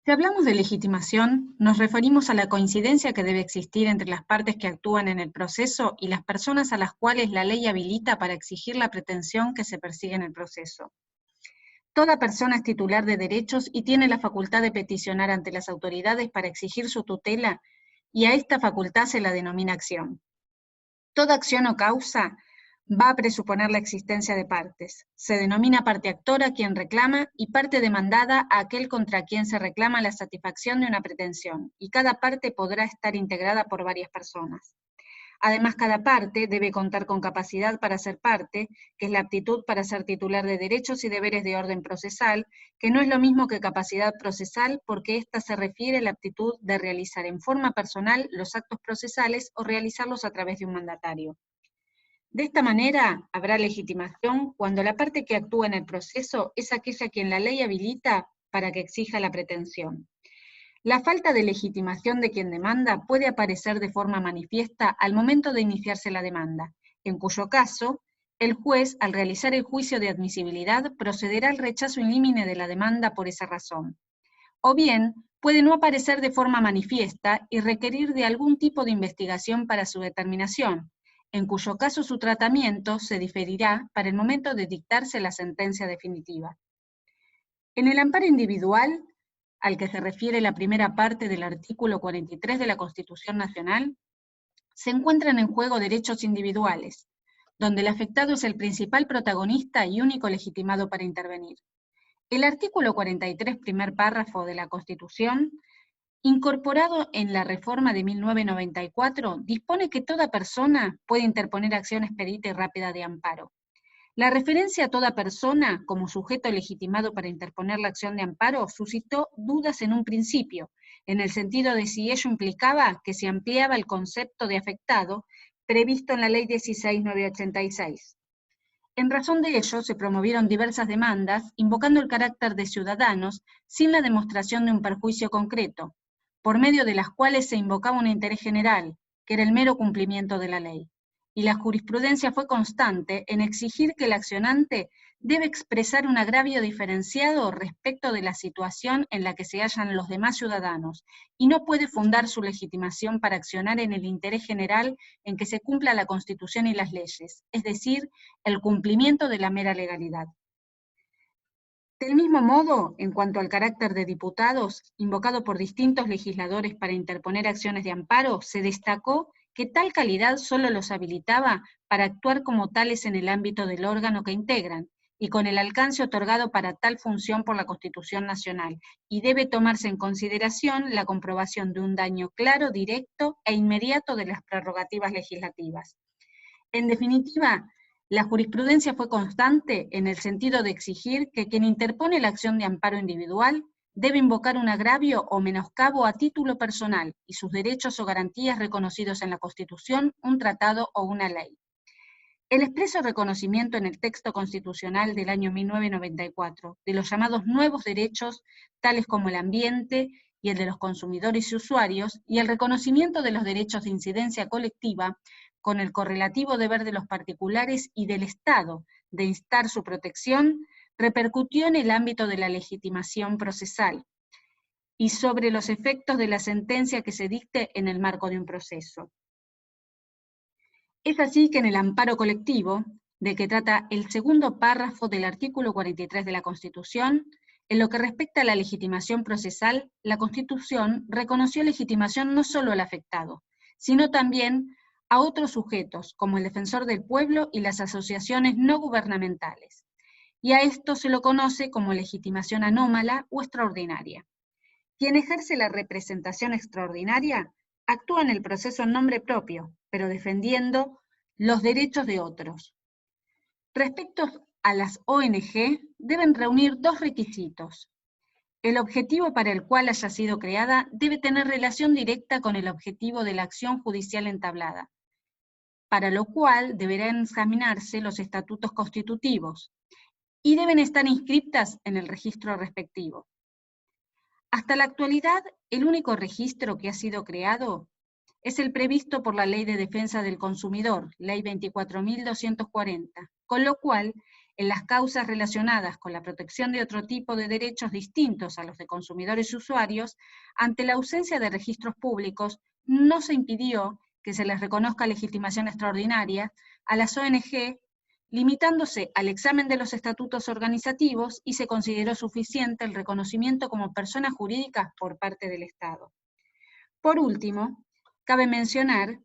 Si hablamos de legitimación, nos referimos a la coincidencia que debe existir entre las partes que actúan en el proceso y las personas a las cuales la ley habilita para exigir la pretensión que se persigue en el proceso. Toda persona es titular de derechos y tiene la facultad de peticionar ante las autoridades para exigir su tutela, y a esta facultad se la denomina acción. Toda acción o causa va a presuponer la existencia de partes. Se denomina parte actora a quien reclama y parte demandada a aquel contra quien se reclama la satisfacción de una pretensión, y cada parte podrá estar integrada por varias personas. Además, cada parte debe contar con capacidad para ser parte, que es la aptitud para ser titular de derechos y deberes de orden procesal, que no es lo mismo que capacidad procesal, porque ésta se refiere a la aptitud de realizar en forma personal los actos procesales o realizarlos a través de un mandatario. De esta manera, habrá legitimación cuando la parte que actúa en el proceso es aquella a quien la ley habilita para que exija la pretensión. La falta de legitimación de quien demanda puede aparecer de forma manifiesta al momento de iniciarse la demanda, en cuyo caso, el juez, al realizar el juicio de admisibilidad, procederá al rechazo in limine de la demanda por esa razón. O bien, puede no aparecer de forma manifiesta y requerir de algún tipo de investigación para su determinación, en cuyo caso su tratamiento se diferirá para el momento de dictarse la sentencia definitiva. En el amparo individual, al que se refiere la primera parte del artículo 43 de la Constitución Nacional, se encuentran en juego derechos individuales, donde el afectado es el principal protagonista y único legitimado para intervenir. El artículo 43, primer párrafo de la Constitución, incorporado en la reforma de 1994, dispone que toda persona puede interponer acción expedita y rápida de amparo. La referencia a toda persona como sujeto legitimado para interponer la acción de amparo suscitó dudas en un principio, en el sentido de si ello implicaba que se ampliaba el concepto de afectado previsto en la Ley 16.986. En razón de ello, se promovieron diversas demandas invocando el carácter de ciudadanos sin la demostración de un perjuicio concreto, por medio de las cuales se invocaba un interés general, que era el mero cumplimiento de la ley. Y la jurisprudencia fue constante en exigir que el accionante debe expresar un agravio diferenciado respecto de la situación en la que se hallan los demás ciudadanos, y no puede fundar su legitimación para accionar en el interés general en que se cumpla la Constitución y las leyes, es decir, el cumplimiento de la mera legalidad. Del mismo modo, en cuanto al carácter de diputados, invocado por distintos legisladores para interponer acciones de amparo, se destacó que tal calidad solo los habilitaba para actuar como tales en el ámbito del órgano que integran, y con el alcance otorgado para tal función por la Constitución Nacional, y debe tomarse en consideración la comprobación de un daño claro, directo e inmediato de las prerrogativas legislativas. En definitiva, la jurisprudencia fue constante en el sentido de exigir que quien interpone la acción de amparo individual debe invocar un agravio o menoscabo a título personal y sus derechos o garantías reconocidos en la Constitución, un tratado o una ley. El expreso reconocimiento en el texto constitucional del año 1994 de los llamados nuevos derechos, tales como el ambiente y el de los consumidores y usuarios, y el reconocimiento de los derechos de incidencia colectiva, con el correlativo deber de los particulares y del Estado de instar su protección, repercutió en el ámbito de la legitimación procesal y sobre los efectos de la sentencia que se dicte en el marco de un proceso. Es así que en el amparo colectivo, de que trata el segundo párrafo del artículo 43 de la Constitución, en lo que respecta a la legitimación procesal, la Constitución reconoció legitimación no solo al afectado, sino también a otros sujetos, como el defensor del pueblo y las asociaciones no gubernamentales. Y a esto se lo conoce como legitimación anómala o extraordinaria. Quien ejerce la representación extraordinaria actúa en el proceso en nombre propio, pero defendiendo los derechos de otros. Respecto a las ONG, deben reunir dos requisitos. El objetivo para el cual haya sido creada debe tener relación directa con el objetivo de la acción judicial entablada, para lo cual deberán examinarse los estatutos constitutivos y deben estar inscritas en el registro respectivo. Hasta la actualidad, el único registro que ha sido creado es el previsto por la Ley de Defensa del Consumidor, Ley 24.240, con lo cual en las causas relacionadas con la protección de otro tipo de derechos distintos a los de consumidores y usuarios, ante la ausencia de registros públicos, no se impidió que se les reconozca legitimación extraordinaria a las ONG, limitándose al examen de los estatutos organizativos, y se consideró suficiente el reconocimiento como personas jurídicas por parte del Estado. Por último, cabe mencionar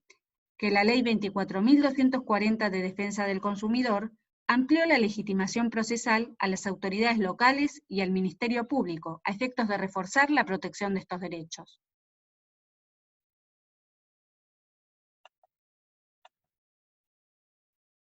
que la Ley 24.240 de Defensa del Consumidor amplió la legitimación procesal a las autoridades locales y al Ministerio Público, a efectos de reforzar la protección de estos derechos.